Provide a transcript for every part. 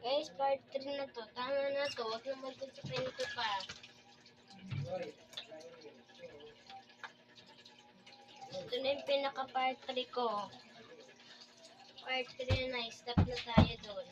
Guys, part 3 na to. Tama na to. Huwag na mag-20 pa. Ito na yung pinaka-part 3 ko. Part 3 na. Stop na tayo doon.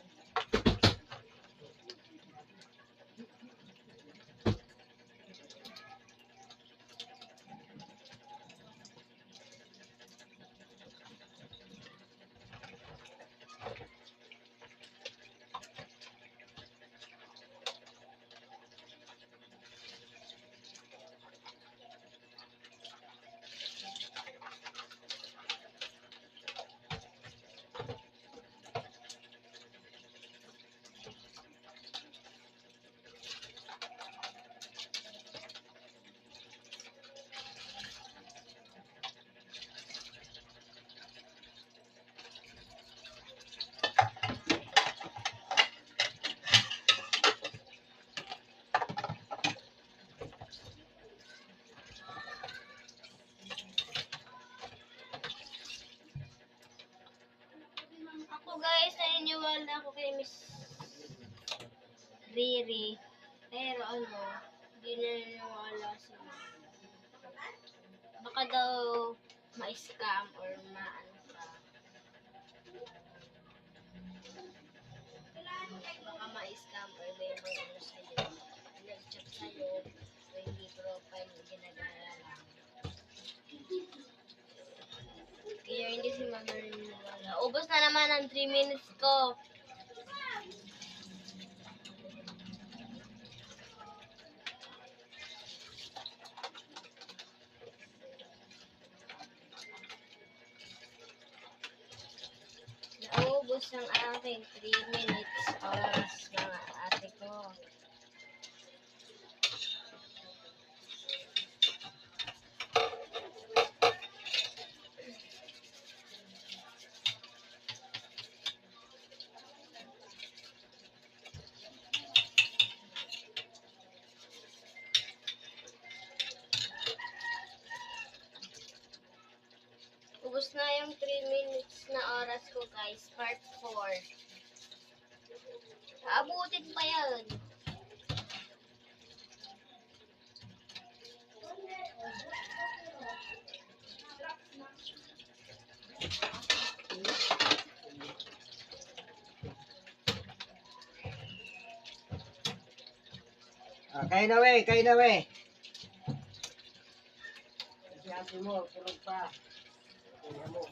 Guys, naniniwala ako kay Miss Riri. Pero hindi naniniwala siya. Baka daw ma-scam or ma-ano ka. Baka ma-scam or may mga ano sa'yo. Nag-chat sa'yo. O hindi profile ginagala lang. Kaya hindi si Mama naniniwala. Ubos na naman ang 3 minutes ko. Naubos ang aking 3 minutes oras mga ate ko. Ubus na yung 3 minutes na oras ko guys, part 4. Aabutin pa yan. Kain na we, kain na we. Kasi mo, tulog pa. Kaya mo.